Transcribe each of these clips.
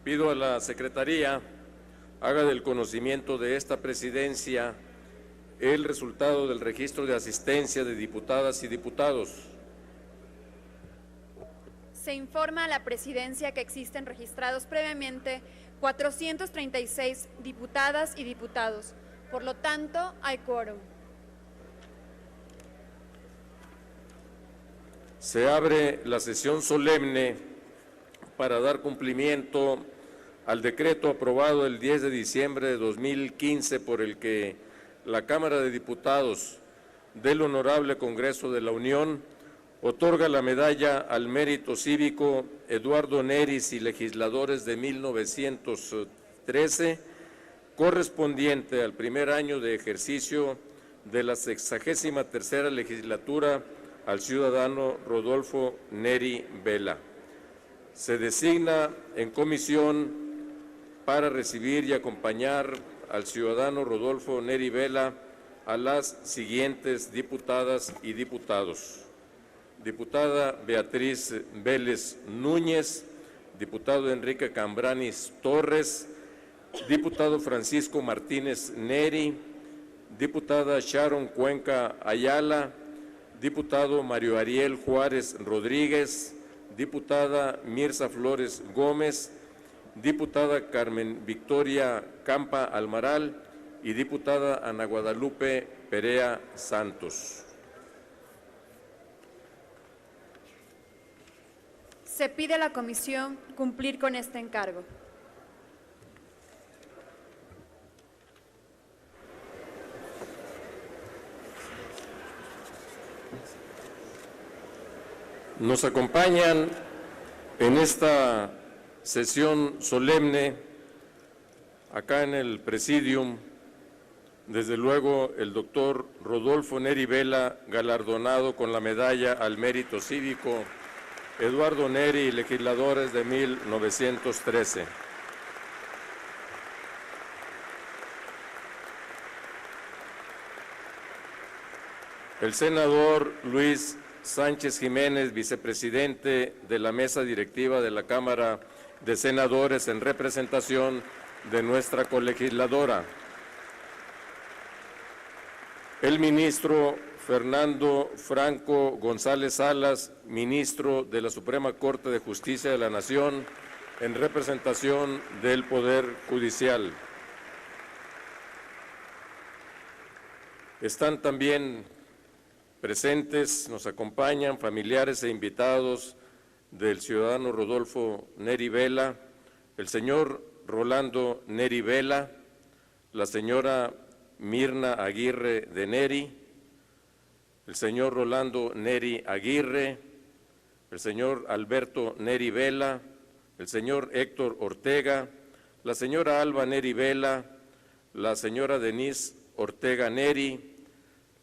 Pido a la Secretaría haga del conocimiento de esta presidencia el resultado del registro de asistencia de diputadas y diputados. Se informa a la presidencia que existen registrados previamente 436 diputadas y diputados. Por lo tanto, hay quórum. Se abre la sesión solemne para dar cumplimiento al decreto aprobado el 10 de diciembre de 2015 por el que la Cámara de Diputados del Honorable Congreso de la Unión otorga la medalla al mérito cívico Eduardo Neris y legisladores de 1913, correspondiente al primer año de ejercicio de la 63ª legislatura al ciudadano Rodolfo Neri Vela. Se designa en comisión para recibir y acompañar al ciudadano Rodolfo Neri Vela a las siguientes diputadas y diputados: diputada Beatriz Vélez Núñez, diputado Enrique Cambranis Torres, diputado Francisco Martínez Neri, diputada Sharon Cuenca Ayala, diputado Mario Ariel Juárez Rodríguez, diputada Mirza Flores Gómez, diputada Carmen Victoria Campa Almaral y diputada Ana Guadalupe Perea Santos. Se pide a la comisión cumplir con este encargo. Nos acompañan en esta sesión solemne, acá en el Presidium, desde luego el doctor Rodolfo Neri Vela, galardonado con la medalla al mérito cívico Eduardo Neri, legisladores de 1913. El senador Luis Sánchez Jiménez, vicepresidente de la mesa directiva de la Cámara de Senadores en representación de nuestra colegisladora. El ministro Fernando Franco González Salas, ministro de la Suprema Corte de Justicia de la Nación, en representación del Poder Judicial. Están también presentes, nos acompañan familiares e invitados del ciudadano Rodolfo Neri Vela, el señor Rolando Neri Vela, la señora Mirna Aguirre de Neri, el señor Rolando Neri Aguirre, el señor Alberto Neri Vela, el señor Héctor Ortega, la señora Alba Neri Vela, la señora Denise Ortega Neri,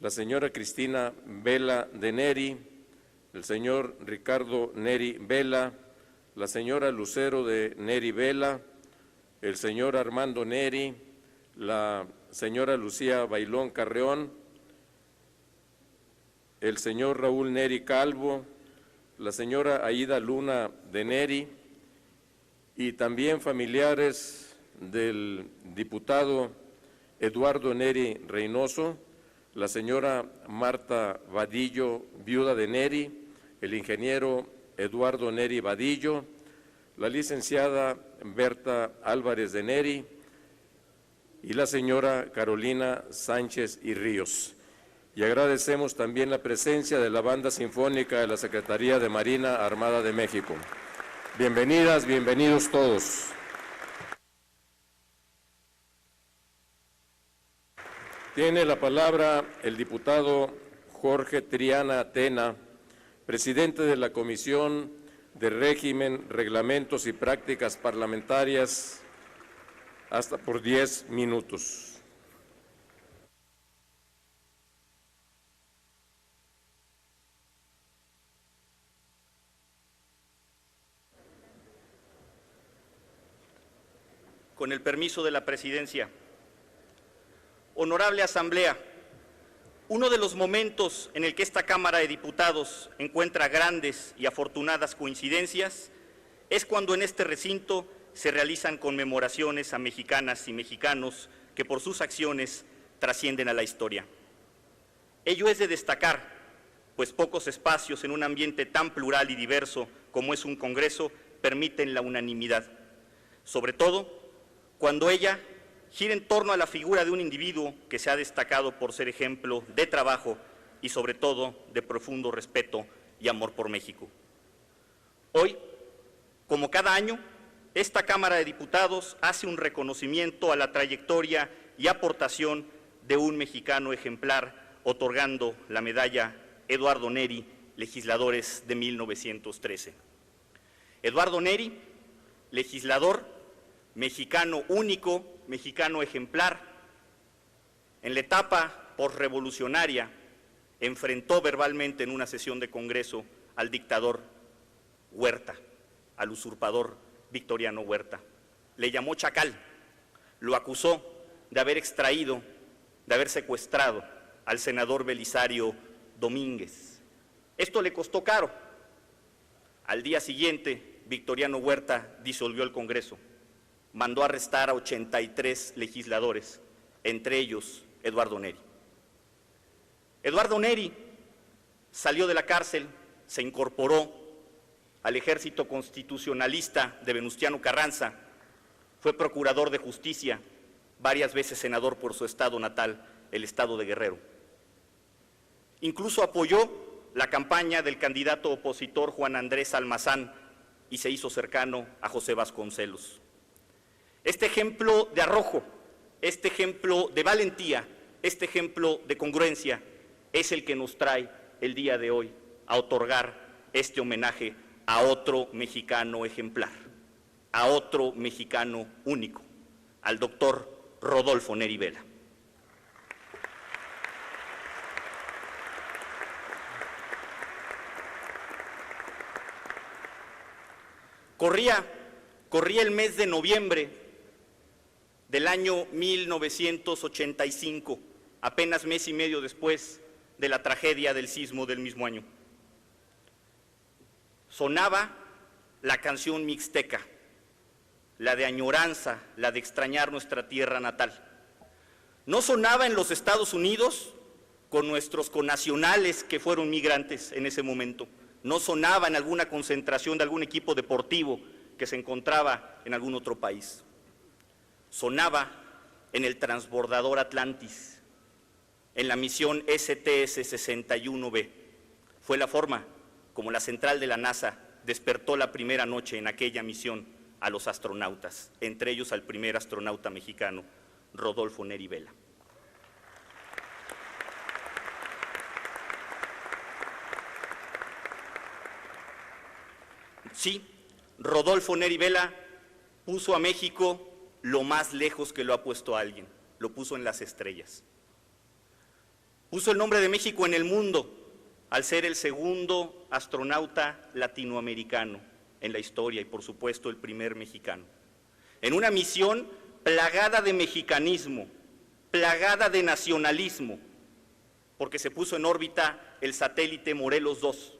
la señora Cristina Vela de Neri, el señor Ricardo Neri Vela, la señora Lucero de Neri Vela, el señor Armando Neri, la señora Lucía Bailón Carreón, el señor Raúl Neri Calvo, la señora Aida Luna de Neri y también familiares del diputado Eduardo Neri Reynoso, la señora Marta Vadillo, viuda de Neri, el ingeniero Eduardo Neri Vadillo, la licenciada Berta Álvarez de Neri y la señora Carolina Sánchez y Ríos. Y agradecemos también la presencia de la Banda Sinfónica de la Secretaría de Marina Armada de México. Bienvenidas, bienvenidos todos. Tiene la palabra el diputado Jorge Triana Tena, presidente de la Comisión de Régimen, Reglamentos y Prácticas Parlamentarias, hasta por 10 minutos. Con el permiso de la presidencia. Honorable Asamblea, uno de los momentos en el que esta Cámara de Diputados encuentra grandes y afortunadas coincidencias es cuando en este recinto se realizan conmemoraciones a mexicanas y mexicanos que por sus acciones trascienden a la historia. Ello es de destacar, pues pocos espacios en un ambiente tan plural y diverso como es un Congreso permiten la unanimidad, sobre todo cuando ella gira en torno a la figura de un individuo que se ha destacado por ser ejemplo de trabajo y sobre todo de profundo respeto y amor por México. Hoy, como cada año, esta Cámara de Diputados hace un reconocimiento a la trayectoria y aportación de un mexicano ejemplar, otorgando la medalla Eduardo Neri, Legisladores de 1913. Eduardo Neri, legislador, mexicano único, mexicano ejemplar, en la etapa posrevolucionaria enfrentó verbalmente en una sesión de Congreso al dictador Huerta, al usurpador Victoriano Huerta. Le llamó chacal, lo acusó de haber extraído, de haber secuestrado al senador Belisario Domínguez. Esto le costó caro. Al día siguiente, Victoriano Huerta disolvió el Congreso, mandó arrestar a 83 legisladores, entre ellos Eduardo Neri. Eduardo Neri salió de la cárcel, se incorporó al ejército constitucionalista de Venustiano Carranza, fue procurador de justicia, varias veces senador por su estado natal, el estado de Guerrero. Incluso apoyó la campaña del candidato opositor Juan Andrés Almazán y se hizo cercano a José Vasconcelos. Este ejemplo de arrojo, este ejemplo de valentía, este ejemplo de congruencia es el que nos trae el día de hoy a otorgar este homenaje a otro mexicano ejemplar, a otro mexicano único, al doctor Rodolfo Neri Vela. Corría el mes de noviembre del año 1985, apenas mes y medio después de la tragedia del sismo del mismo año. Sonaba la canción mixteca, la de añoranza, la de extrañar nuestra tierra natal. No sonaba en los Estados Unidos con nuestros connacionales que fueron migrantes en ese momento. No sonaba en alguna concentración de algún equipo deportivo que se encontraba en algún otro país. Sonaba en el transbordador Atlantis, en la misión STS-61B. Fue la forma como la central de la NASA despertó la primera noche en aquella misión a los astronautas, entre ellos al primer astronauta mexicano, Rodolfo Neri Vela. Sí, Rodolfo Neri Vela puso a México lo más lejos que lo ha puesto alguien, lo puso en las estrellas. Puso el nombre de México en el mundo al ser el segundo astronauta latinoamericano en la historia y por supuesto el primer mexicano. En una misión plagada de mexicanismo, plagada de nacionalismo, porque se puso en órbita el satélite Morelos 2,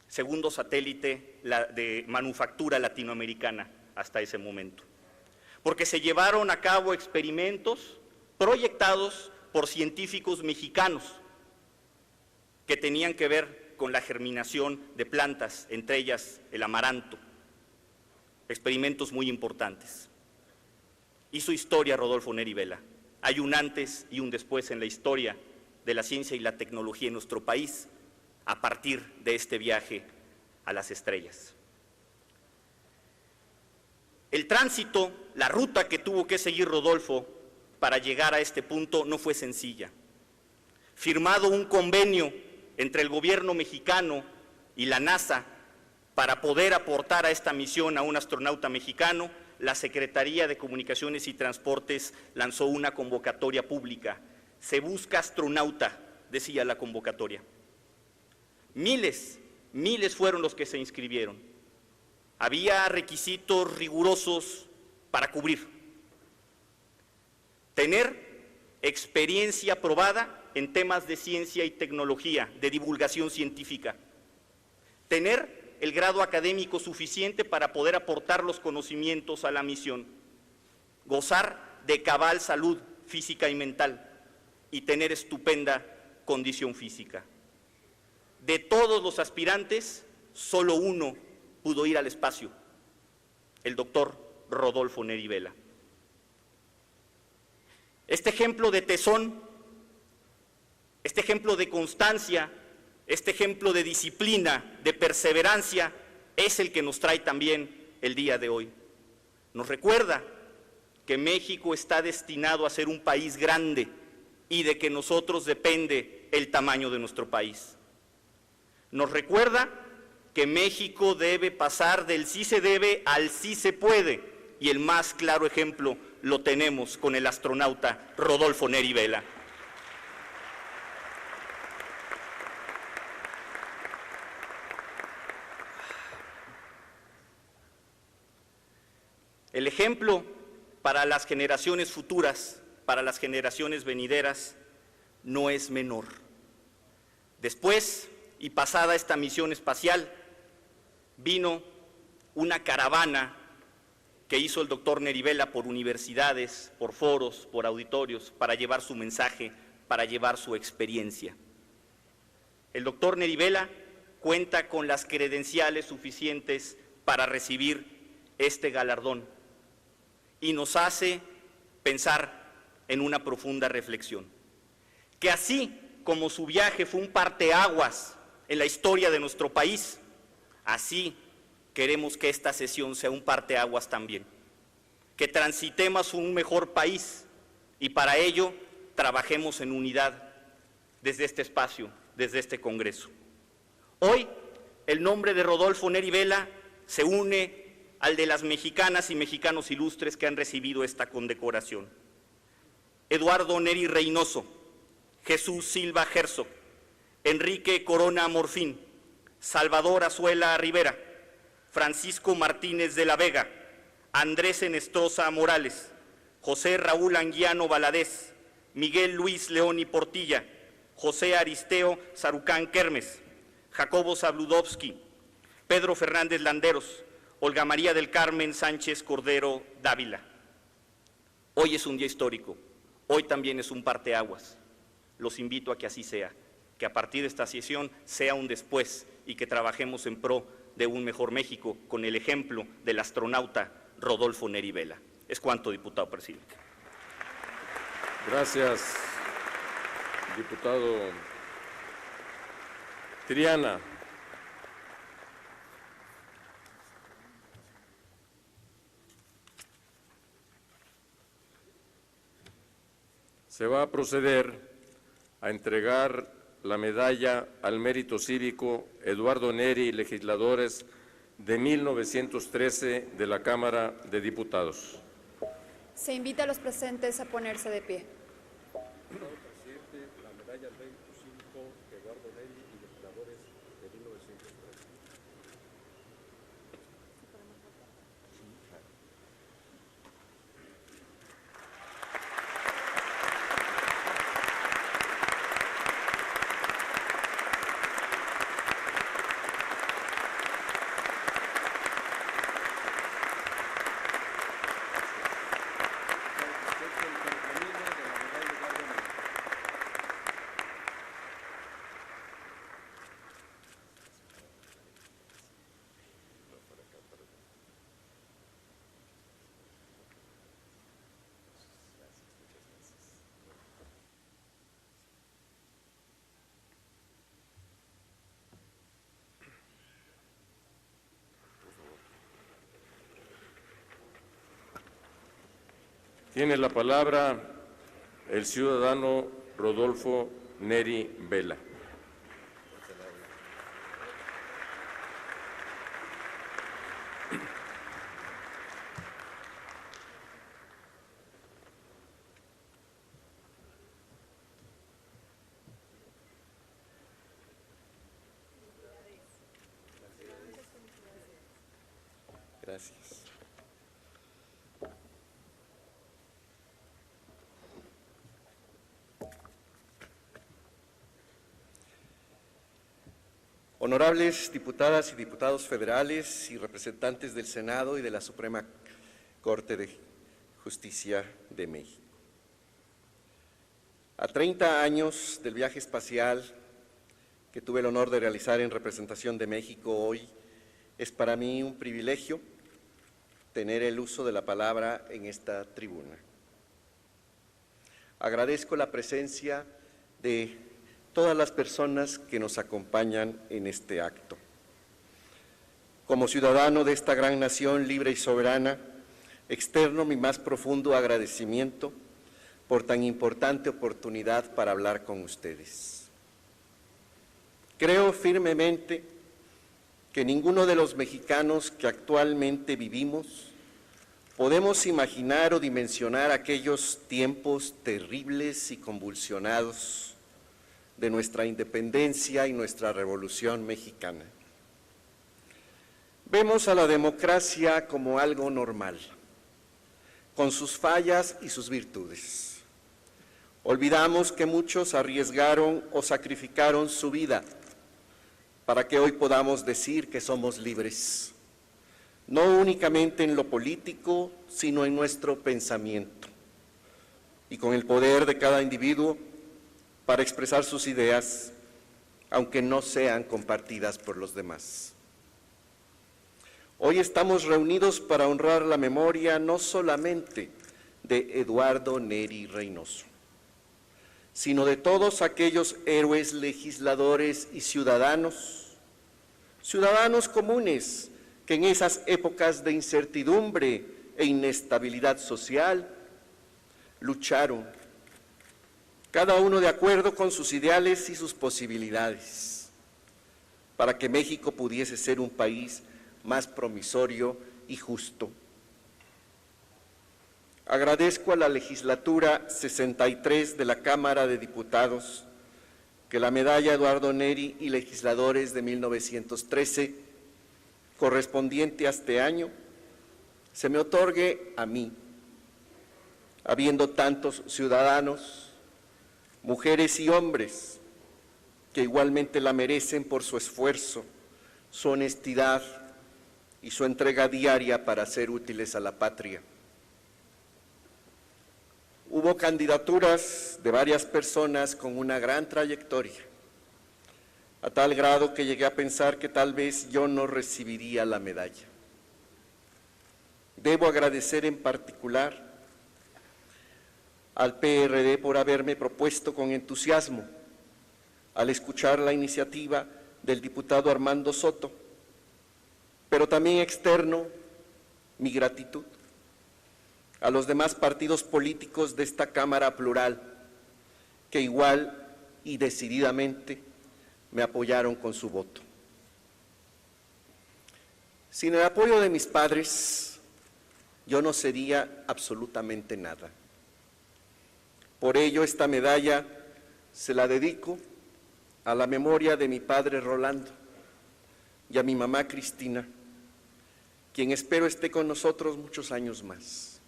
segundo satélite de manufactura latinoamericana hasta ese momento. Porque se llevaron a cabo experimentos proyectados por científicos mexicanos que tenían que ver con la germinación de plantas, entre ellas el amaranto. Experimentos muy importantes. Hizo historia Rodolfo Neri Vela. Hay un antes y un después en la historia de la ciencia y la tecnología en nuestro país a partir de este viaje a las estrellas. El tránsito, la ruta que tuvo que seguir Rodolfo para llegar a este punto no fue sencilla. Firmado un convenio entre el gobierno mexicano y la NASA para poder aportar a esta misión a un astronauta mexicano, la Secretaría de Comunicaciones y Transportes lanzó una convocatoria pública. Se busca astronauta, decía la convocatoria. Miles fueron los que se inscribieron. Había requisitos rigurosos para cubrir. Tener experiencia probada en temas de ciencia y tecnología, de divulgación científica. Tener el grado académico suficiente para poder aportar los conocimientos a la misión, gozar de cabal salud física y mental y tener estupenda condición física. De todos los aspirantes, solo uno pudo ir al espacio, el doctor Rodolfo Neri Vela. Este ejemplo de tesón, este ejemplo de constancia, este ejemplo de disciplina, de perseverancia, es el que nos trae también el día de hoy. Nos recuerda que México está destinado a ser un país grande y de que nosotros depende el tamaño de nuestro país. Nos recuerda que México debe pasar del sí se debe al sí se puede, y el más claro ejemplo lo tenemos con el astronauta Rodolfo Neri Vela. El ejemplo para las generaciones futuras, para las generaciones venideras, no es menor. Después, y pasada esta misión espacial, vino una caravana que hizo el doctor Neri Vela por universidades, por foros, por auditorios, para llevar su mensaje, para llevar su experiencia. El doctor Neri Vela cuenta con las credenciales suficientes para recibir este galardón y nos hace pensar en una profunda reflexión, que así como su viaje fue un parteaguas en la historia de nuestro país, así queremos que esta sesión sea un parteaguas también, que transitemos un mejor país y para ello trabajemos en unidad desde este espacio, desde este Congreso. Hoy el nombre de Rodolfo Neri Vela se une al de las mexicanas y mexicanos ilustres que han recibido esta condecoración. Eduardo Neri Reynoso, Jesús Silva Herzog, Enrique Corona Morfín, Salvador Azuela Rivera, Francisco Martínez de la Vega, Andrés Enestrosa Morales, José Raúl Anguiano Valadez, Miguel Luis León y Portilla, José Aristeo Sarucán Kermes, Jacobo Zabludovsky, Pedro Fernández Landeros, Olga María del Carmen Sánchez Cordero Dávila. Hoy es un día histórico, hoy también es un parteaguas. Los invito a que así sea, que a partir de esta sesión sea un después y que trabajemos en pro de un mejor México con el ejemplo del astronauta Rodolfo Neri Vela. Es cuanto, diputado presidente. Gracias, diputado Triana. Se va a proceder a entregar la medalla al mérito cívico Eduardo Neri, legisladores de 1913 de la Cámara de Diputados. Se invita a los presentes a ponerse de pie. Señor presidente, la medalla al mérito cívico Eduardo Neri y legisladores de 1913. Tiene la palabra el ciudadano Rodolfo Neri Vela. Gracias. Honorables diputadas y diputados federales y representantes del Senado y de la Suprema Corte de Justicia de México. A 30 años del viaje espacial que tuve el honor de realizar en representación de México, hoy es para mí un privilegio tener el uso de la palabra en esta tribuna. Agradezco la presencia de todas las personas que nos acompañan en este acto. Como ciudadano de esta gran nación libre y soberana, externo mi más profundo agradecimiento por tan importante oportunidad para hablar con ustedes. Creo firmemente que ninguno de los mexicanos que actualmente vivimos podemos imaginar o dimensionar aquellos tiempos terribles y convulsionados de nuestra independencia y nuestra Revolución Mexicana. Vemos a la democracia como algo normal, con sus fallas y sus virtudes. Olvidamos que muchos arriesgaron o sacrificaron su vida para que hoy podamos decir que somos libres, no únicamente en lo político, sino en nuestro pensamiento, y con el poder de cada individuo para expresar sus ideas, aunque no sean compartidas por los demás. Hoy estamos reunidos para honrar la memoria no solamente de Eduardo Neri Reynoso, sino de todos aquellos héroes legisladores y ciudadanos comunes que en esas épocas de incertidumbre e inestabilidad social lucharon, cada uno de acuerdo con sus ideales y sus posibilidades, para que México pudiese ser un país más promisorio y justo. Agradezco a la legislatura 63 de la Cámara de Diputados que la medalla Eduardo Neri y legisladores de 1913, correspondiente a este año, se me otorgue a mí, habiendo tantos ciudadanos, mujeres y hombres que igualmente la merecen por su esfuerzo, su honestidad y su entrega diaria para ser útiles a la patria. Hubo candidaturas de varias personas con una gran trayectoria, a tal grado que llegué a pensar que tal vez yo no recibiría la medalla. Debo agradecer en particular al PRD por haberme propuesto con entusiasmo, al escuchar la iniciativa del diputado Armando Soto, pero también externo mi gratitud a los demás partidos políticos de esta Cámara plural, que igual y decididamente me apoyaron con su voto. Sin el apoyo de mis padres, yo no sería absolutamente nada. Por ello, esta medalla se la dedico a la memoria de mi padre Rolando y a mi mamá Cristina, quien espero esté con nosotros muchos años más.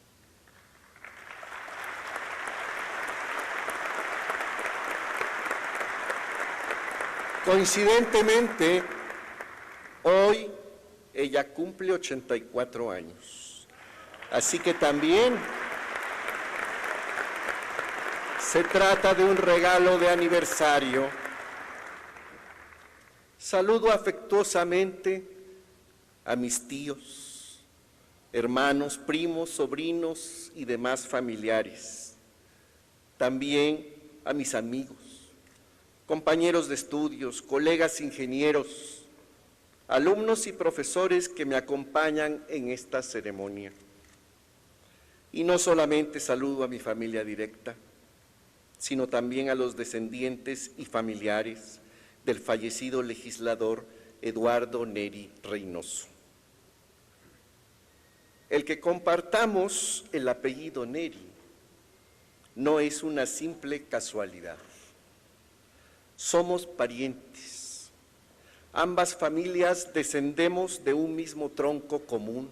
Coincidentemente, hoy ella cumple 84 años, así que también se trata de un regalo de aniversario. Saludo afectuosamente a mis tíos, hermanos, primos, sobrinos y demás familiares. También a mis amigos, compañeros de estudios, colegas ingenieros, alumnos y profesores que me acompañan en esta ceremonia. Y no solamente saludo a mi familia directa, sino también a los descendientes y familiares del fallecido legislador Eduardo Neri Reynoso. El que compartamos el apellido Neri no es una simple casualidad. Somos parientes. Ambas familias descendemos de un mismo tronco común.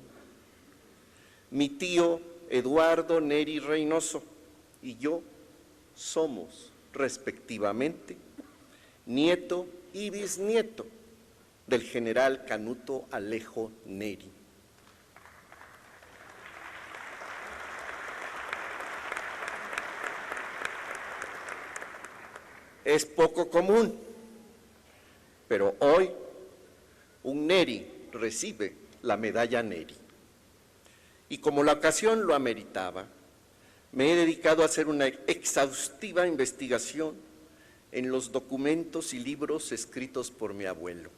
Mi tío Eduardo Neri Reynoso y yo somos, respectivamente, nieto y bisnieto del general Canuto Alejo Neri. Es poco común, pero hoy un Neri recibe la medalla Neri. Y como la ocasión lo ameritaba, me he dedicado a hacer una exhaustiva investigación en los documentos y libros escritos por mi abuelo.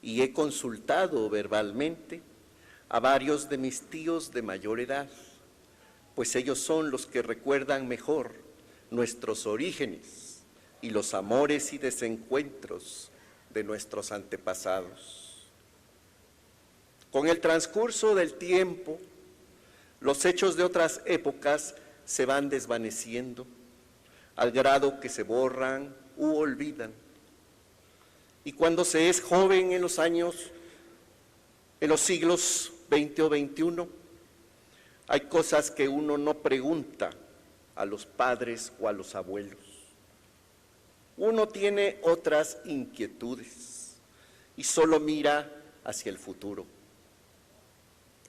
Y he consultado verbalmente a varios de mis tíos de mayor edad, pues ellos son los que recuerdan mejor nuestros orígenes y los amores y desencuentros de nuestros antepasados. Con el transcurso del tiempo, los hechos de otras épocas se van desvaneciendo, al grado que se borran u olvidan. Y cuando se es joven en los siglos XX o XXI, hay cosas que uno no pregunta a los padres o a los abuelos. Uno tiene otras inquietudes y solo mira hacia el futuro.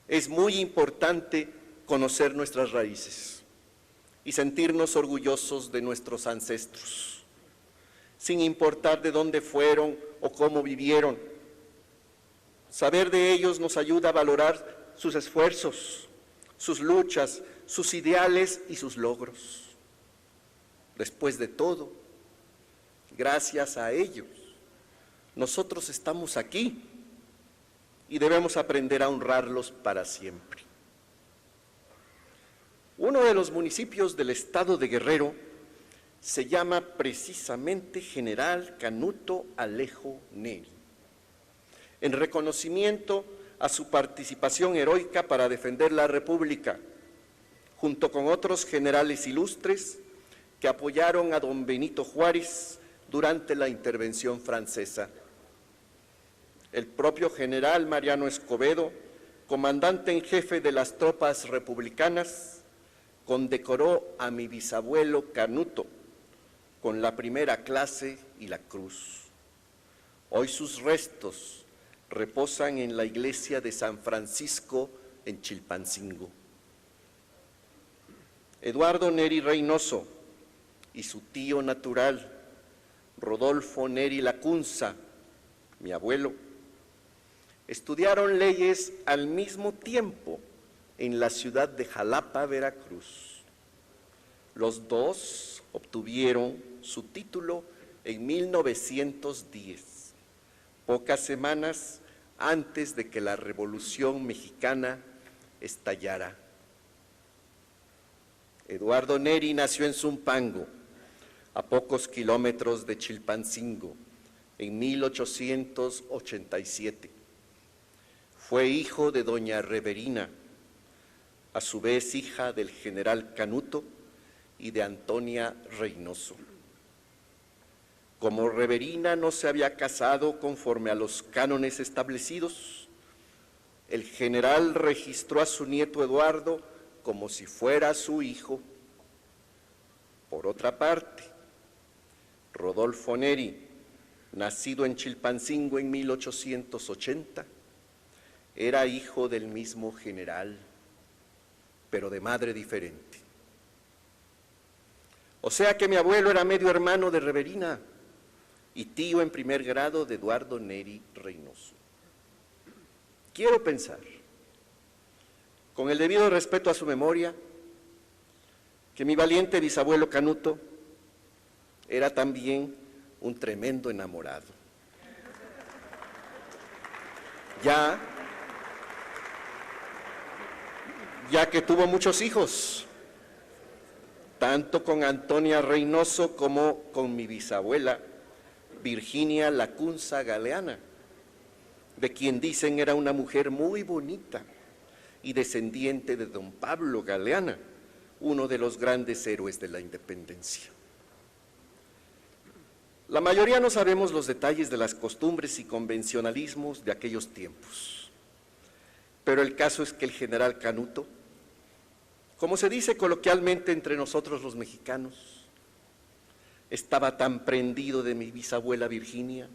Es muy importante conocer nuestras raíces y sentirnos orgullosos de nuestros ancestros, sin importar de dónde fueron o cómo vivieron. Saber de ellos nos ayuda a valorar sus esfuerzos, sus luchas, sus ideales y sus logros. Después de todo, gracias a ellos, nosotros estamos aquí y debemos aprender a honrarlos para siempre. Uno de los municipios del estado de Guerrero se llama precisamente General Canuto Alejo Neri, en reconocimiento a su participación heroica para defender la República, junto con otros generales ilustres que apoyaron a don Benito Juárez durante la intervención francesa. El propio general Mariano Escobedo, comandante en jefe de las tropas republicanas, condecoró a mi bisabuelo Canuto con la primera clase y la cruz. Hoy sus restos reposan en la iglesia de San Francisco en Chilpancingo. Eduardo Neri Reynoso y su tío natural, Rodolfo Neri Lacunza, mi abuelo, estudiaron leyes al mismo tiempo en la ciudad de Jalapa, Veracruz. Los dos obtuvieron su título en 1910, pocas semanas antes de que la Revolución Mexicana estallara. Eduardo Neri nació en Zumpango, a pocos kilómetros de Chilpancingo, en 1887. Fue hijo de doña Reverina, a su vez hija del general Canuto y de Antonia Reynoso. Como Reverina no se había casado conforme a los cánones establecidos, el general registró a su nieto Eduardo como si fuera su hijo. Por otra parte, Rodolfo Neri, nacido en Chilpancingo en 1880, era hijo del mismo general, pero de madre diferente. O sea que mi abuelo era medio hermano de Reverina y tío en primer grado de Eduardo Neri Reynoso. Quiero pensar, con el debido respeto a su memoria, que mi valiente bisabuelo Canuto era también un tremendo enamorado. Ya que tuvo muchos hijos, tanto con Antonia Reynoso como con mi bisabuela Virginia Lacunza Galeana, de quien dicen era una mujer muy bonita y descendiente de don Pablo Galeana, uno de los grandes héroes de la independencia. La mayoría no sabemos los detalles de las costumbres y convencionalismos de aquellos tiempos, pero el caso es que el general Canuto, como se dice coloquialmente entre nosotros los mexicanos, estaba tan prendido de mi bisabuela Virginia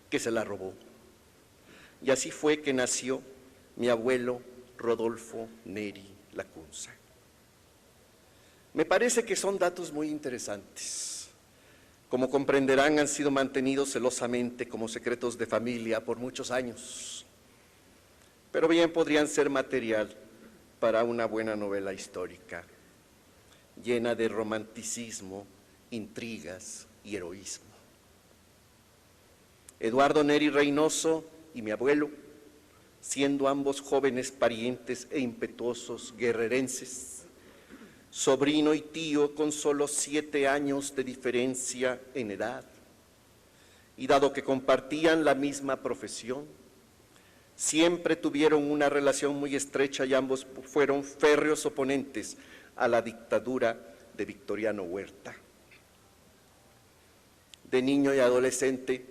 que se la robó. Y así fue que nació mi abuelo Rodolfo Neri Lacunza. Me parece que son datos muy interesantes. Como comprenderán, han sido mantenidos celosamente como secretos de familia por muchos años, pero bien podrían ser material para una buena novela histórica, llena de romanticismo, intrigas y heroísmo. Eduardo Neri Reynoso y mi abuelo, siendo ambos jóvenes parientes e impetuosos guerrerenses, sobrino y tío con solo 7 años de diferencia en edad, y dado que compartían la misma profesión, siempre tuvieron una relación muy estrecha y ambos fueron férreos oponentes a la dictadura de Victoriano Huerta. De niño y adolescente,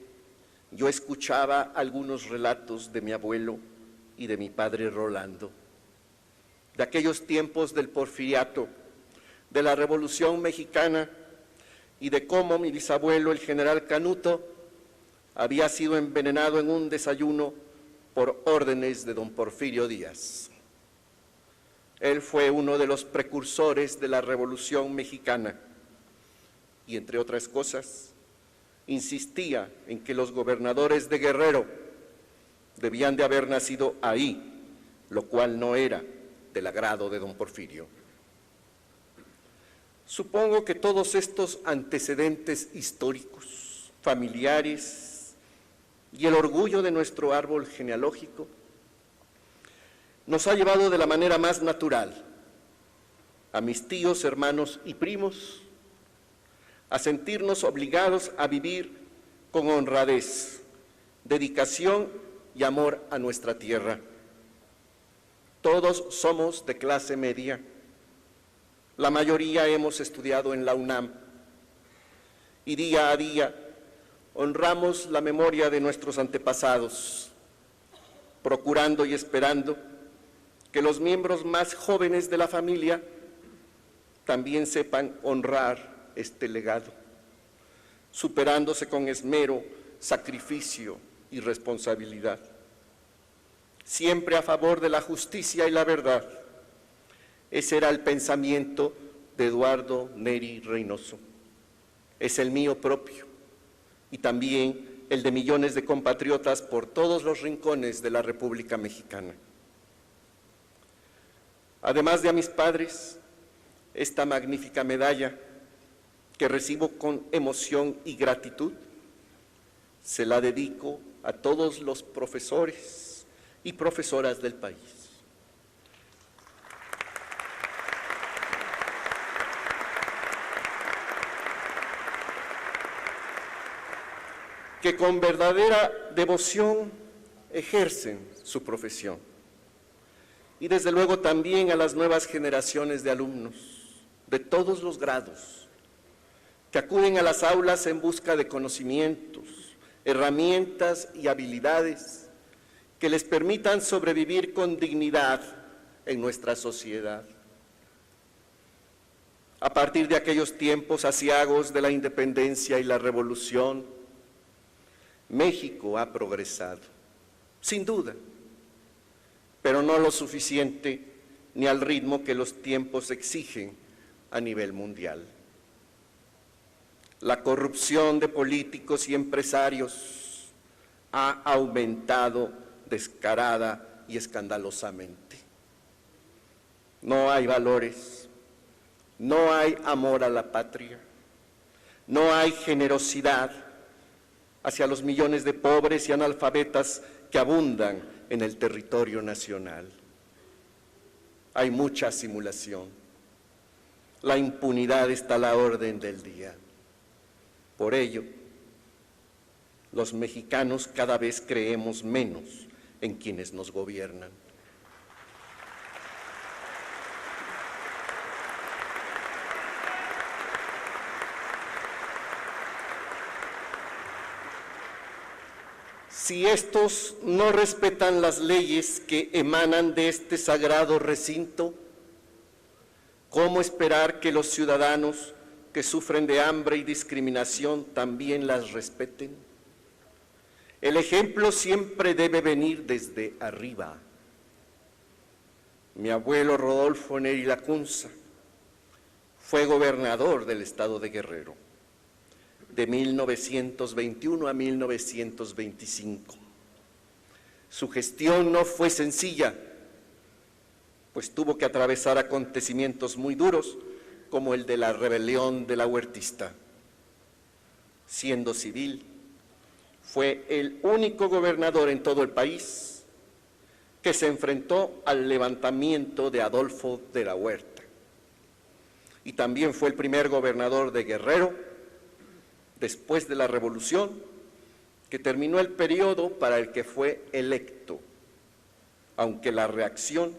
yo escuchaba algunos relatos de mi abuelo y de mi padre Rolando, de aquellos tiempos del porfiriato, de la Revolución Mexicana y de cómo mi bisabuelo, el general Canuto, había sido envenenado en un desayuno por órdenes de don Porfirio Díaz. Él fue uno de los precursores de la Revolución Mexicana y, entre otras cosas, insistía en que los gobernadores de Guerrero debían de haber nacido ahí, lo cual no era del agrado de don Porfirio. Supongo que todos estos antecedentes históricos, familiares y el orgullo de nuestro árbol genealógico nos ha llevado de la manera más natural a mis tíos, hermanos y primos a sentirnos obligados a vivir con honradez, dedicación y amor a nuestra tierra. Todos somos de clase media. La mayoría hemos estudiado en la UNAM y día a día honramos la memoria de nuestros antepasados, procurando y esperando que los miembros más jóvenes de la familia también sepan honrar este legado, superándose con esmero, sacrificio y responsabilidad, siempre a favor de la justicia y la verdad. Ese era el pensamiento de Eduardo Neri Reynoso. Es el mío propio y también el de millones de compatriotas por todos los rincones de la República Mexicana. Además de a mis padres, esta magnífica medalla que recibo con emoción y gratitud, se la dedico a todos los profesores y profesoras del país. Que con verdadera devoción ejercen su profesión. Y desde luego también a las nuevas generaciones de alumnos de todos los grados que acuden a las aulas en busca de conocimientos, herramientas y habilidades que les permitan sobrevivir con dignidad en nuestra sociedad. A partir de aquellos tiempos aciagos de la independencia y la revolución, México ha progresado, sin duda, pero no lo suficiente ni al ritmo que los tiempos exigen a nivel mundial. La corrupción de políticos y empresarios ha aumentado descarada y escandalosamente. No hay valores, no hay amor a la patria, no hay generosidad hacia los millones de pobres y analfabetas que abundan en el territorio nacional. Hay mucha simulación. La impunidad está a la orden del día. Por ello, los mexicanos cada vez creemos menos en quienes nos gobiernan. Si estos no respetan las leyes que emanan de este sagrado recinto, ¿cómo esperar que los ciudadanos que sufren de hambre y discriminación también las respeten? El ejemplo siempre debe venir desde arriba. Mi abuelo Rodolfo Neri Lacunza fue gobernador del estado de Guerrero de 1921 a 1925. Su gestión no fue sencilla, pues tuvo que atravesar acontecimientos muy duros como el de la rebelión de la Huertista. Siendo civil, fue el único gobernador en todo el país que se enfrentó al levantamiento de Adolfo de la Huerta. Y también fue el primer gobernador de Guerrero, después de la Revolución, que terminó el periodo para el que fue electo, aunque la reacción,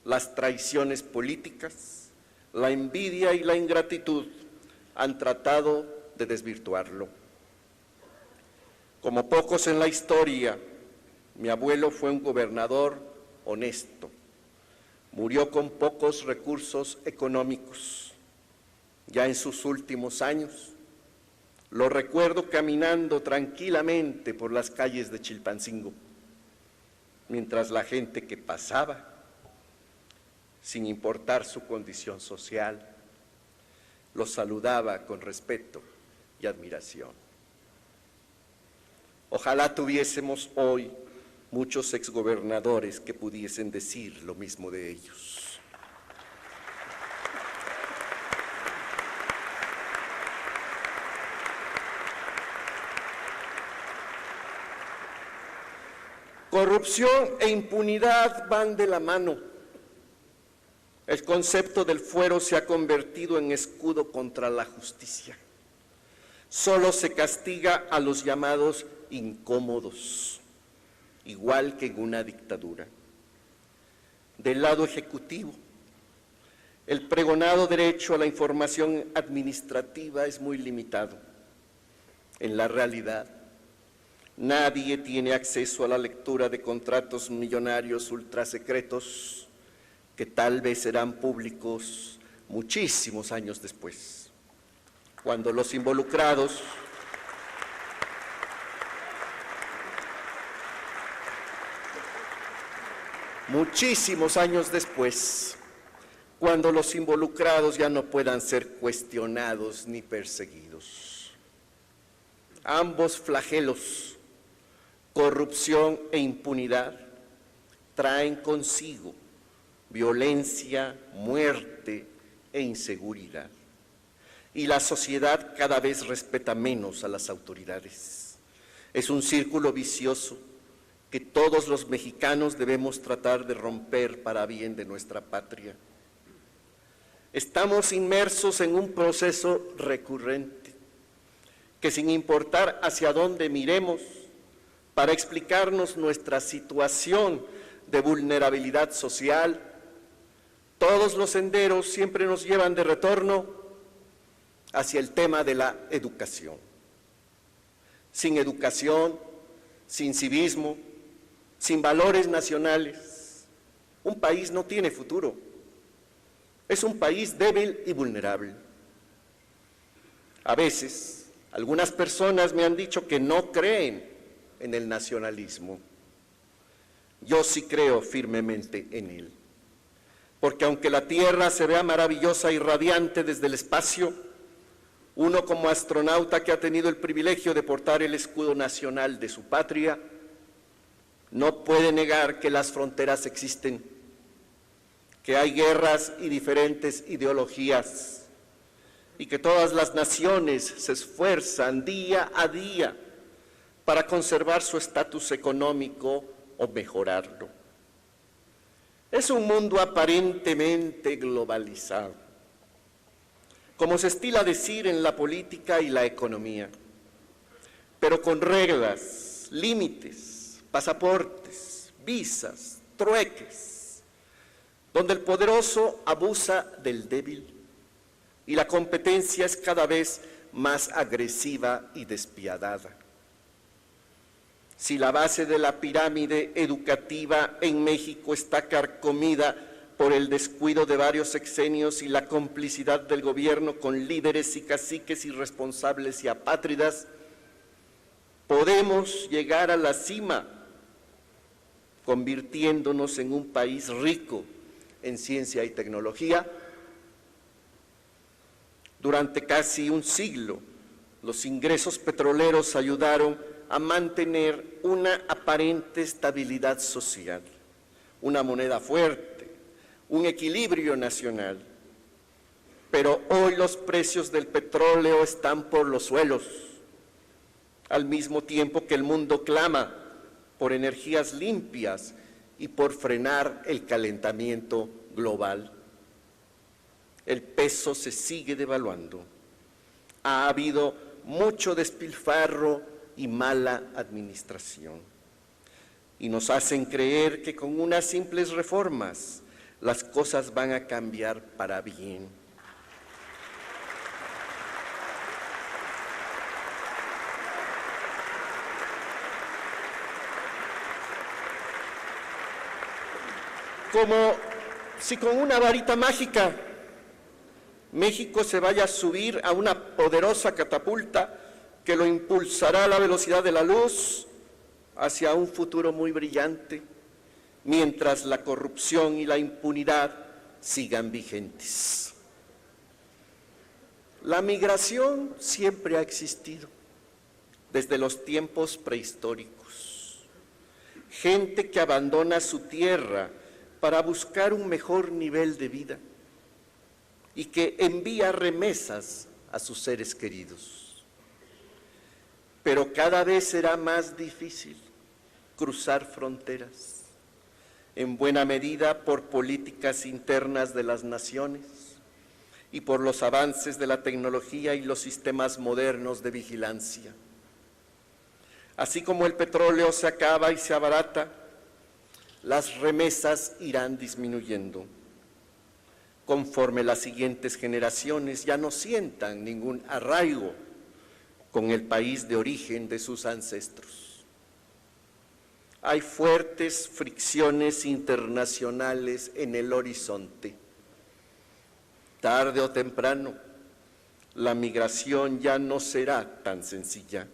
las traiciones políticas, la envidia y la ingratitud han tratado de desvirtuarlo. Como pocos en la historia, mi abuelo fue un gobernador honesto. Murió con pocos recursos económicos. Ya en sus últimos años, lo recuerdo caminando tranquilamente por las calles de Chilpancingo, mientras la gente que pasaba, sin importar su condición social, lo saludaba con respeto y admiración. Ojalá tuviésemos hoy muchos exgobernadores que pudiesen decir lo mismo de ellos. Corrupción e impunidad van de la mano. El concepto del fuero se ha convertido en escudo contra la justicia. Solo se castiga a los llamados incómodos, igual que en una dictadura. Del lado ejecutivo, el pregonado derecho a la información administrativa es muy limitado. En la realidad, nadie tiene acceso a la lectura de contratos millonarios ultrasecretos que tal vez serán públicos muchísimos años después, cuando los involucrados ya no puedan ser cuestionados ni perseguidos. Ambos flagelos, corrupción e impunidad, traen consigo violencia, muerte e inseguridad. Y la sociedad cada vez respeta menos a las autoridades. Es un círculo vicioso que todos los mexicanos debemos tratar de romper para bien de nuestra patria. Estamos inmersos en un proceso recurrente que, sin importar hacia dónde miremos, para explicarnos nuestra situación de vulnerabilidad social, todos los senderos siempre nos llevan de retorno hacia el tema de la educación. Sin educación, sin civismo, sin valores nacionales, un país no tiene futuro. Es un país débil y vulnerable. A veces, algunas personas me han dicho que no creen en el nacionalismo. Yo sí creo firmemente en él. Porque aunque la Tierra se vea maravillosa y radiante desde el espacio, uno como astronauta que ha tenido el privilegio de portar el escudo nacional de su patria, no puede negar que las fronteras existen, que hay guerras y diferentes ideologías, y que todas las naciones se esfuerzan día a día para conservar su estatus económico o mejorarlo. Es un mundo aparentemente globalizado, como se estila decir en la política y la economía, pero con reglas, límites, pasaportes, visas, trueques, donde el poderoso abusa del débil y la competencia es cada vez más agresiva y despiadada. Si la base de la pirámide educativa en México está carcomida por el descuido de varios sexenios y la complicidad del gobierno con líderes y caciques irresponsables y apátridas, Podemos llegar a la cima, convirtiéndonos en un país rico en ciencia y tecnología. Durante casi un siglo, los ingresos petroleros ayudaron a mantener una aparente estabilidad social, una moneda fuerte, un equilibrio nacional. Pero hoy los precios del petróleo están por los suelos, al mismo tiempo que el mundo clama por energías limpias y por frenar el calentamiento global. El peso se sigue devaluando. Ha habido mucho despilfarro y mala administración. Y nos hacen creer que con unas simples reformas las cosas van a cambiar para bien. Como si con una varita mágica México se vaya a subir a una poderosa catapulta que lo impulsará a la velocidad de la luz hacia un futuro muy brillante, mientras la corrupción y la impunidad sigan vigentes. La migración siempre ha existido, desde los tiempos prehistóricos. Gente que abandona su tierra para buscar un mejor nivel de vida y que envía remesas a sus seres queridos. Pero cada vez será más difícil cruzar fronteras, en buena medida por políticas internas de las naciones y por los avances de la tecnología y los sistemas modernos de vigilancia. Así como el petróleo se acaba y se abarata, las remesas irán disminuyendo, conforme las siguientes generaciones ya no sientan ningún arraigo con el país de origen de sus ancestros. Hay fuertes fricciones internacionales en el horizonte. Tarde o temprano, la migración ya no será tan sencilla.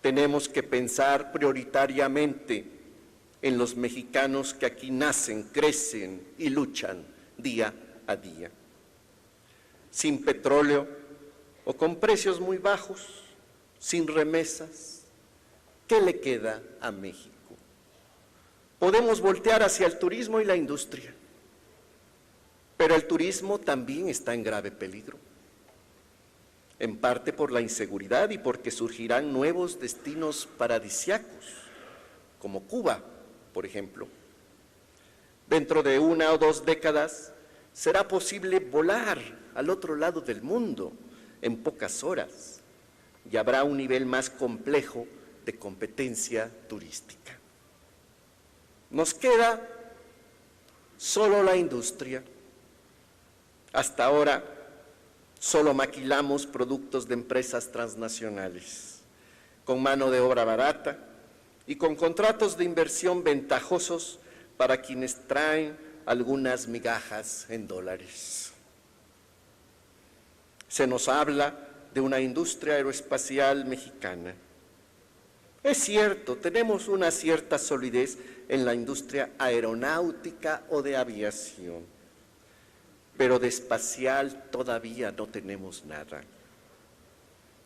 Tenemos que pensar prioritariamente en los mexicanos que aquí nacen, crecen y luchan día a día. Sin petróleo o con precios muy bajos, sin remesas, ¿qué le queda a México? Podemos voltear hacia el turismo y la industria, pero el turismo también está en grave peligro, en parte por la inseguridad y porque surgirán nuevos destinos paradisíacos, como Cuba, por ejemplo. Dentro de 1 o 2 décadas será posible volar al otro lado del mundo en pocas horas y habrá un nivel más complejo de competencia turística. Nos queda solo la industria. Hasta ahora solo maquilamos productos de empresas transnacionales, con mano de obra barata y con contratos de inversión ventajosos para quienes traen algunas migajas en dólares. Se nos habla de una industria aeroespacial mexicana. Es cierto, tenemos una cierta solidez en la industria aeronáutica o de aviación, pero de espacial todavía no tenemos nada.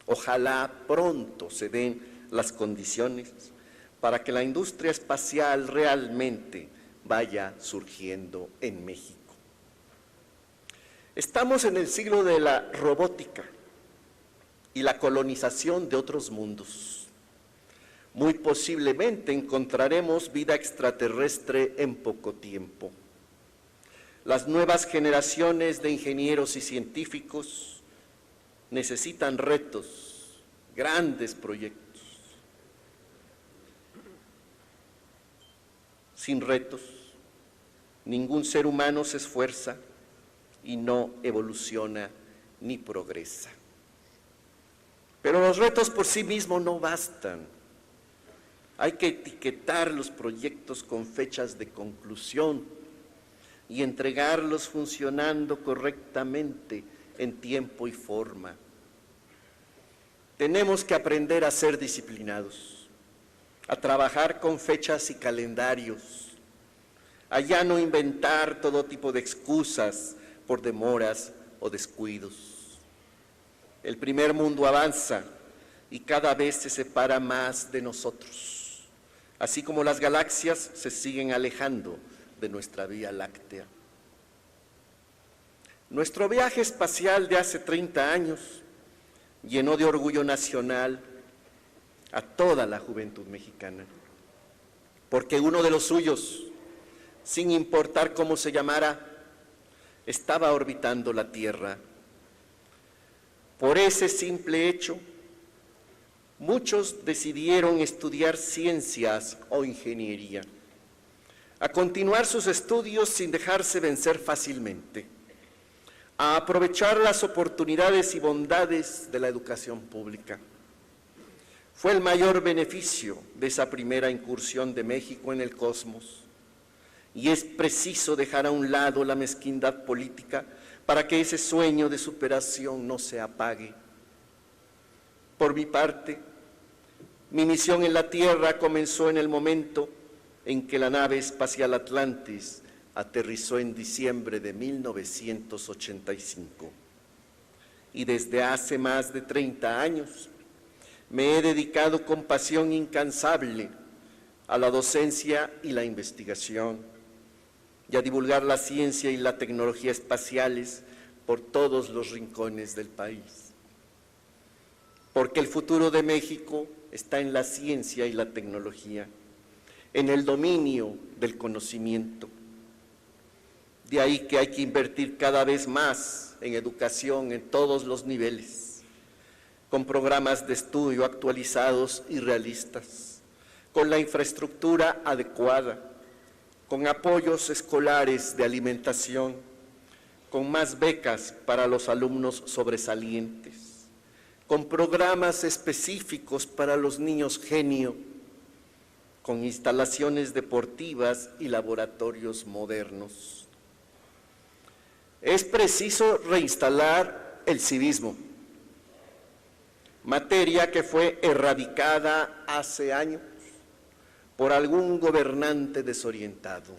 Ojalá pronto se den las condiciones para que la industria espacial realmente vaya surgiendo en México. Estamos en el siglo de la robótica y la colonización de otros mundos. Muy posiblemente encontraremos vida extraterrestre en poco tiempo. Las nuevas generaciones de ingenieros y científicos necesitan retos, grandes proyectos. Sin retos, ningún ser humano se esfuerza y no evoluciona ni progresa. Pero los retos por sí mismos no bastan. Hay que etiquetar los proyectos con fechas de conclusión y entregarlos funcionando correctamente en tiempo y forma. Tenemos que aprender a ser disciplinados, a trabajar con fechas y calendarios, a ya no inventar todo tipo de excusas por demoras o descuidos. El primer mundo avanza y cada vez se separa más de nosotros, así como las galaxias se siguen alejando de nuestra Vía Láctea. Nuestro viaje espacial de hace 30 años llenó de orgullo nacional a toda la juventud mexicana, porque uno de los suyos, sin importar cómo se llamara, estaba orbitando la Tierra. Por ese simple hecho, muchos decidieron estudiar ciencias o ingeniería, a continuar sus estudios sin dejarse vencer fácilmente, a aprovechar las oportunidades y bondades de la educación pública. Fue el mayor beneficio de esa primera incursión de México en el cosmos, y es preciso dejar a un lado la mezquindad política para que ese sueño de superación no se apague. Por mi parte, mi misión en la Tierra comenzó en el momento en que la nave espacial Atlantis aterrizó en diciembre de 1985. Y desde hace más de 30 años me he dedicado con pasión incansable a la docencia y la investigación, y a divulgar la ciencia y la tecnología espaciales por todos los rincones del país. Porque el futuro de México está en la ciencia y la tecnología, en el dominio del conocimiento. De ahí que hay que invertir cada vez más en educación en todos los niveles, con programas de estudio actualizados y realistas, con la infraestructura adecuada, con apoyos escolares de alimentación, con más becas para los alumnos sobresalientes, con programas específicos para los niños genio, con instalaciones deportivas y laboratorios modernos. Es preciso reinstalar el civismo, materia que fue erradicada hace años por algún gobernante desorientado.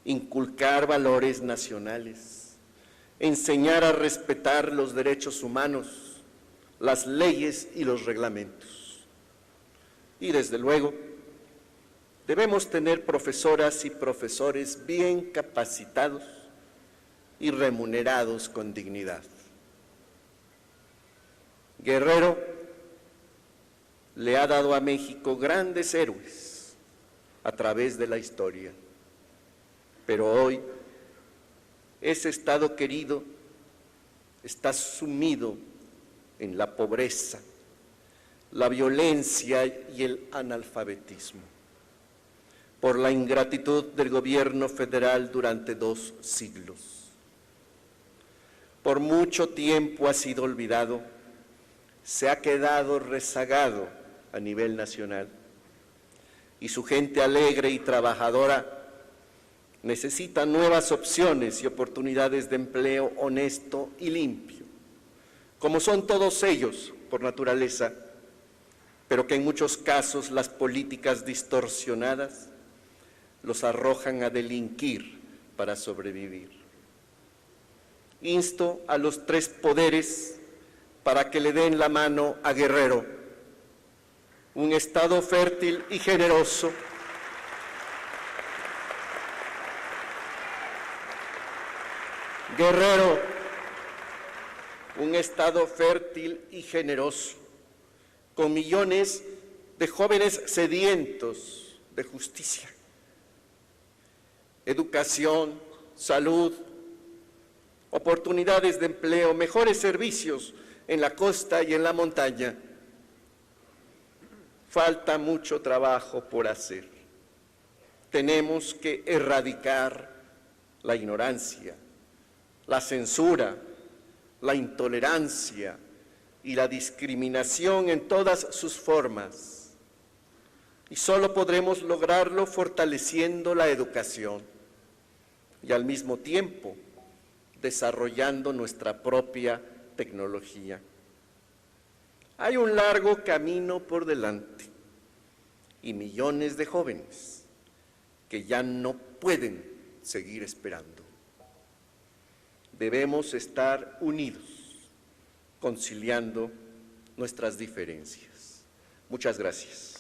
Inculcar valores nacionales, enseñar a respetar los derechos humanos, las leyes y los reglamentos. Y desde luego, debemos tener profesoras y profesores bien capacitados y remunerados con dignidad. Guerrero le ha dado a México grandes héroes a través de la historia, pero hoy ese estado querido está sumido en la pobreza, la violencia y el analfabetismo, por la ingratitud del gobierno federal durante 2 siglos. Por mucho tiempo ha sido olvidado, se ha quedado rezagado a nivel nacional, y su gente alegre y trabajadora necesita nuevas opciones y oportunidades de empleo honesto y limpio, como son todos ellos por naturaleza, pero que en muchos casos las políticas distorsionadas los arrojan a delinquir para sobrevivir. Insto a los 3 poderes para que le den la mano a Guerrero, un estado fértil y generoso, Guerrero, un estado fértil y generoso, con millones de jóvenes sedientos de justicia, educación, salud, oportunidades de empleo, mejores servicios en la costa y en la montaña. Falta mucho trabajo por hacer. Tenemos que erradicar la ignorancia, la censura, la intolerancia y la discriminación en todas sus formas. Y solo podremos lograrlo fortaleciendo la educación y al mismo tiempo desarrollando nuestra propia tecnología. Hay un largo camino por delante y millones de jóvenes que ya no pueden seguir esperando. Debemos estar unidos, conciliando nuestras diferencias. Muchas gracias.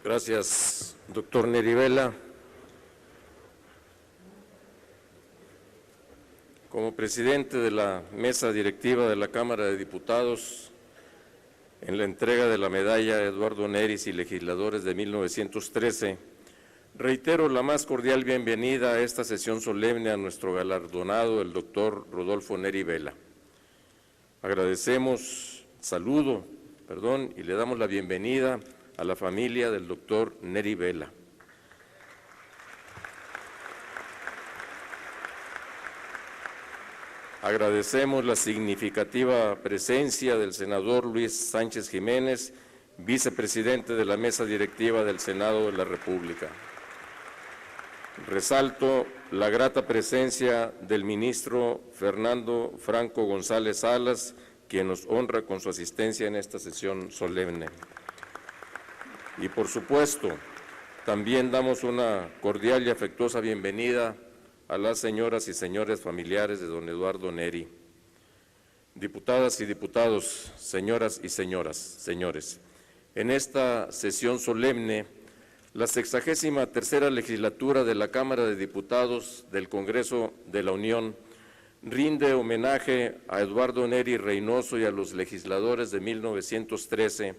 Gracias, doctor Neri Vela. Como presidente de la mesa directiva de la Cámara de Diputados, en la entrega de la medalla Eduardo Neris y legisladores de 1913, reitero la más cordial bienvenida a esta sesión solemne a nuestro galardonado, el doctor Rodolfo Neri Vela. Agradecemos, y le damos la bienvenida a la familia del doctor Neri Vela. Agradecemos la significativa presencia del senador Luis Sánchez Jiménez, vicepresidente de la mesa directiva del Senado de la República. Resalto la grata presencia del ministro Fernando Franco González Salas, quien nos honra con su asistencia en esta sesión solemne. Y por supuesto, también damos una cordial y afectuosa bienvenida a las señoras y señores familiares de don Eduardo Neri. Diputadas y diputados, señoras y señores, en esta sesión solemne, la 63ª legislatura de la Cámara de Diputados del Congreso de la Unión rinde homenaje a Eduardo Neri Reynoso y a los legisladores de 1913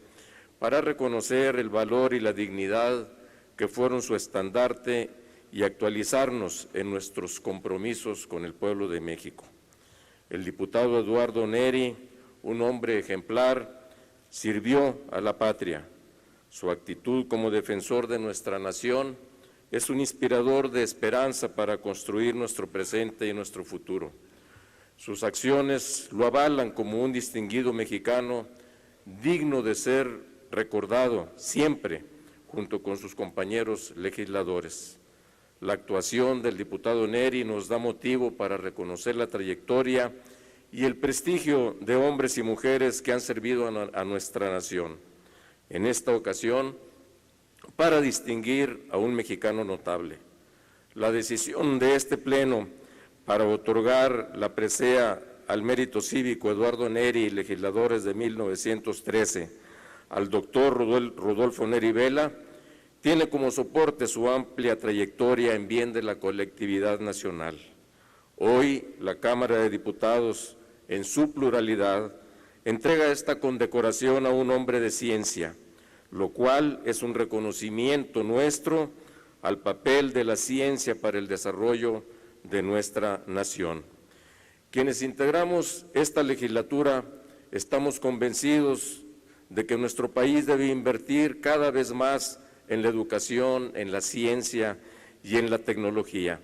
para reconocer el valor y la dignidad que fueron su estandarte y actualizarnos en nuestros compromisos con el pueblo de México. El diputado Eduardo Neri, un hombre ejemplar, sirvió a la patria. Su actitud como defensor de nuestra nación es un inspirador de esperanza para construir nuestro presente y nuestro futuro. Sus acciones lo avalan como un distinguido mexicano digno de ser recordado siempre junto con sus compañeros legisladores. La actuación del diputado Neri nos da motivo para reconocer la trayectoria y el prestigio de hombres y mujeres que han servido a nuestra nación. En esta ocasión, para distinguir a un mexicano notable. La decisión de este Pleno para otorgar la presea al mérito cívico Eduardo Neri y legisladores de 1913 al doctor Rodolfo Neri Vela tiene como soporte su amplia trayectoria en bien de la colectividad nacional. Hoy, la Cámara de Diputados, en su pluralidad, entrega esta condecoración a un hombre de ciencia, lo cual es un reconocimiento nuestro al papel de la ciencia para el desarrollo de nuestra nación. Quienes integramos esta legislatura estamos convencidos de que nuestro país debe invertir cada vez más en la educación, en la ciencia y en la tecnología.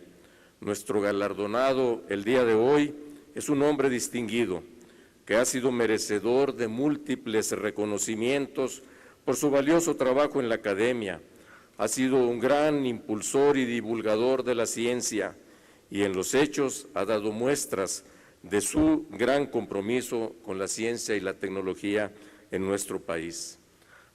Nuestro galardonado el día de hoy es un hombre distinguido que ha sido merecedor de múltiples reconocimientos por su valioso trabajo en la academia. Ha sido un gran impulsor y divulgador de la ciencia y en los hechos ha dado muestras de su gran compromiso con la ciencia y la tecnología en nuestro país.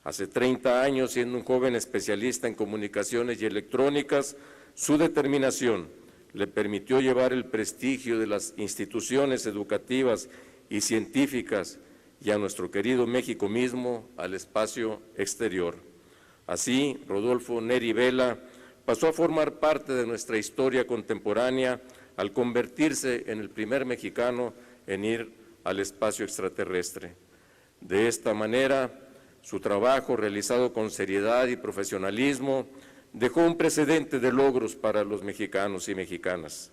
Hace 30 años, siendo un joven especialista en comunicaciones y electrónicas, su determinación le permitió llevar el prestigio de las instituciones educativas y científicas y a nuestro querido México mismo al espacio exterior. Así, Rodolfo Neri Vela pasó a formar parte de nuestra historia contemporánea al convertirse en el primer mexicano en ir al espacio extraterrestre. De esta manera, su trabajo, realizado con seriedad y profesionalismo, dejó un precedente de logros para los mexicanos y mexicanas.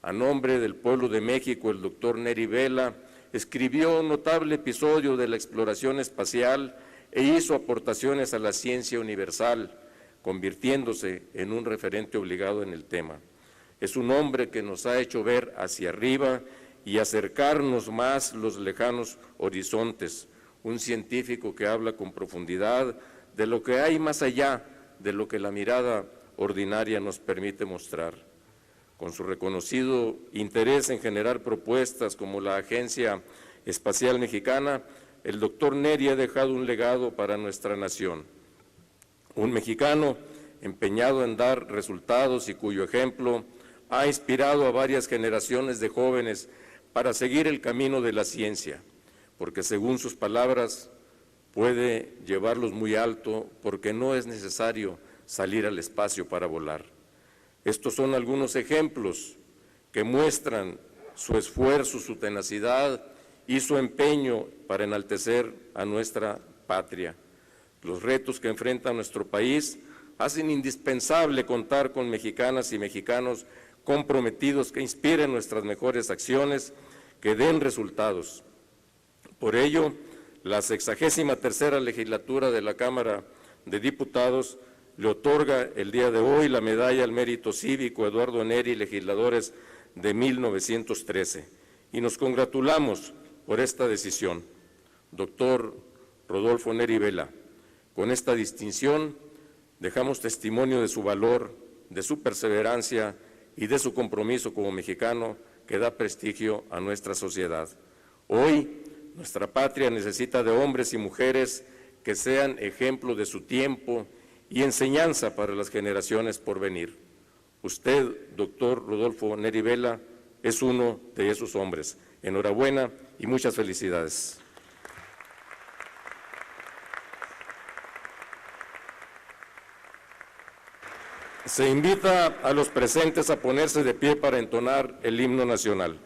A nombre del pueblo de México, el doctor Neri Vela escribió un notable episodio de la exploración espacial e hizo aportaciones a la ciencia universal, convirtiéndose en un referente obligado en el tema. Es un hombre que nos ha hecho ver hacia arriba y acercarnos más los lejanos horizontes, un científico que habla con profundidad de lo que hay más allá de lo que la mirada ordinaria nos permite mostrar. Con su reconocido interés en generar propuestas como la Agencia Espacial Mexicana, el doctor Neri ha dejado un legado para nuestra nación. Un mexicano empeñado en dar resultados y cuyo ejemplo ha inspirado a varias generaciones de jóvenes para seguir el camino de la ciencia, porque según sus palabras puede llevarlos muy alto porque no es necesario salir al espacio para volar. Estos son algunos ejemplos que muestran su esfuerzo, su tenacidad y su empeño para enaltecer a nuestra patria. Los retos que enfrenta nuestro país hacen indispensable contar con mexicanas y mexicanos comprometidos que inspiren nuestras mejores acciones, que den resultados. Por ello, la 63ª legislatura de la Cámara de Diputados le otorga el día de hoy la Medalla al Mérito Cívico Eduardo Neri, legisladores de 1913, y nos congratulamos por esta decisión. Doctor Rodolfo Neri Vela, con esta distinción dejamos testimonio de su valor, de su perseverancia y de su compromiso como mexicano que da prestigio a nuestra sociedad. Hoy, nuestra patria necesita de hombres y mujeres que sean ejemplo de su tiempo y enseñanza para las generaciones por venir. Usted, doctor Rodolfo Neri Vela, es uno de esos hombres. Enhorabuena y muchas felicidades. Se invita a los presentes a ponerse de pie para entonar el himno nacional.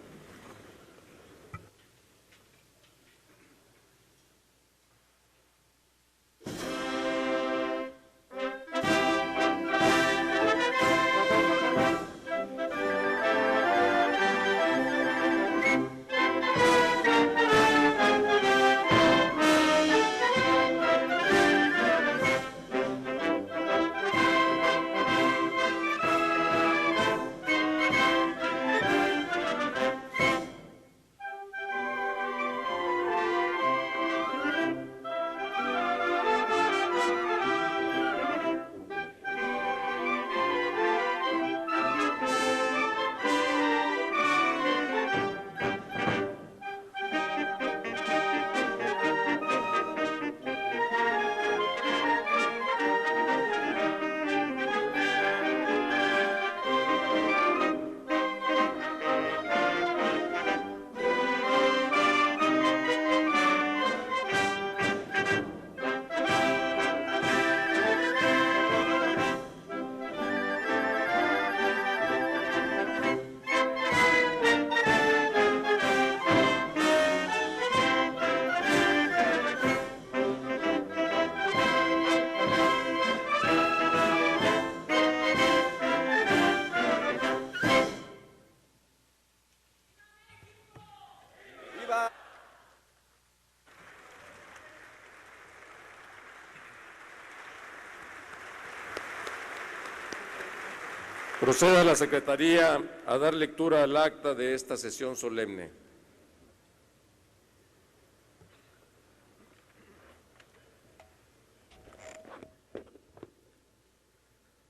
Proceda la Secretaría a dar lectura al acta de esta sesión solemne.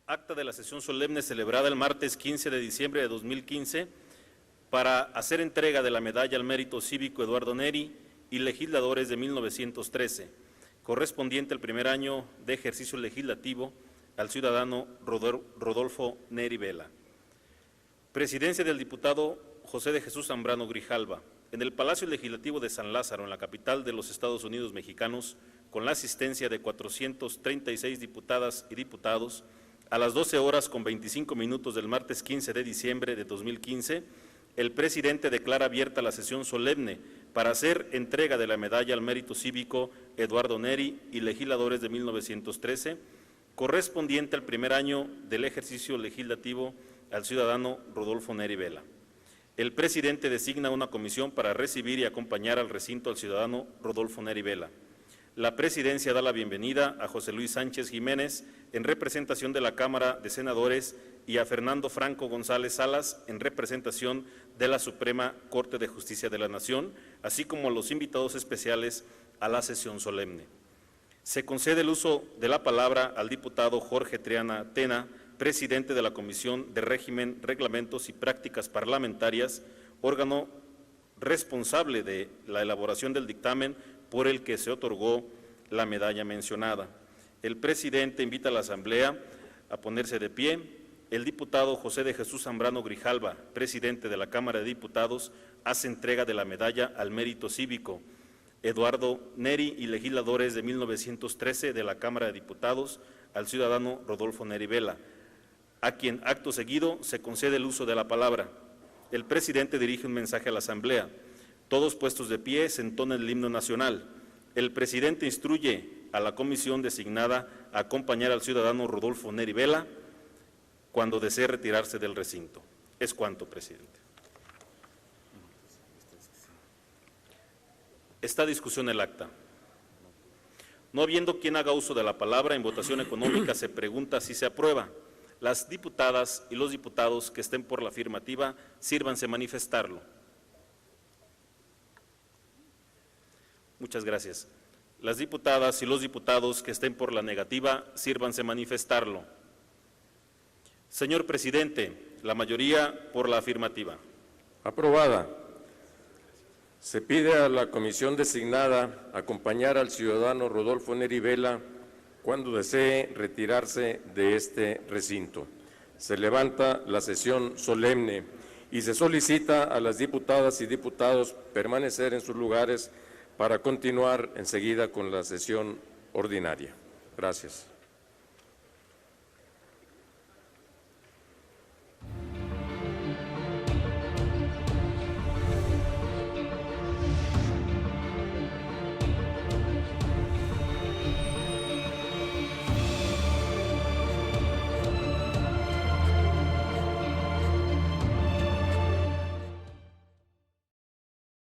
Acta de la sesión solemne celebrada el martes 15 de diciembre de 2015 para hacer entrega de la Medalla al Mérito Cívico Eduardo Neri y legisladores de 1913, correspondiente al primer año de ejercicio legislativo al ciudadano Rodolfo Neri Vela. Presidencia del diputado José de Jesús Zambrano Grijalva, en el Palacio Legislativo de San Lázaro, en la capital de los Estados Unidos mexicanos, con la asistencia de 436 diputadas y diputados, a las 12 horas con 25 minutos del martes 15 de diciembre de 2015, el presidente declara abierta la sesión solemne para hacer entrega de la Medalla al Mérito Cívico Eduardo Neri y legisladores de 1913, correspondiente al primer año del ejercicio legislativo al ciudadano Rodolfo Neri Vela. El presidente designa una comisión para recibir y acompañar al recinto al ciudadano Rodolfo Neri Vela. La presidencia da la bienvenida a José Luis Sánchez Jiménez en representación de la Cámara de Senadores y a Fernando Franco González Salas en representación de la Suprema Corte de Justicia de la Nación, así como a los invitados especiales a la sesión solemne. Se concede el uso de la palabra al diputado Jorge Triana Tena, presidente de la Comisión de Régimen, Reglamentos y Prácticas Parlamentarias, órgano responsable de la elaboración del dictamen por el que se otorgó la medalla mencionada. El presidente invita a la Asamblea a ponerse de pie. El diputado José de Jesús Zambrano Grijalva, presidente de la Cámara de Diputados, hace entrega de la medalla al Mérito Cívico Eduardo Neri y legisladores de 1913 de la Cámara de Diputados al ciudadano Rodolfo Neri Vela, a quien acto seguido se concede el uso de la palabra. El presidente dirige un mensaje a la Asamblea. Todos puestos de pie se entona el himno nacional. El presidente instruye a la comisión designada a acompañar al ciudadano Rodolfo Neri Vela cuando desee retirarse del recinto. Es cuanto, presidente. Esta discusión el acta. No habiendo quien haga uso de la palabra, en votación económica se pregunta si se aprueba. Las diputadas y los diputados que estén por la afirmativa, sírvanse manifestarlo. Muchas gracias. Las diputadas y los diputados que estén por la negativa, sírvanse manifestarlo. Señor presidente, la mayoría por la afirmativa. Aprobada. Se pide a la comisión designada acompañar al ciudadano Rodolfo Neri Vela cuando desee retirarse de este recinto. Se levanta la sesión solemne y se solicita a las diputadas y diputados permanecer en sus lugares para continuar enseguida con la sesión ordinaria. Gracias.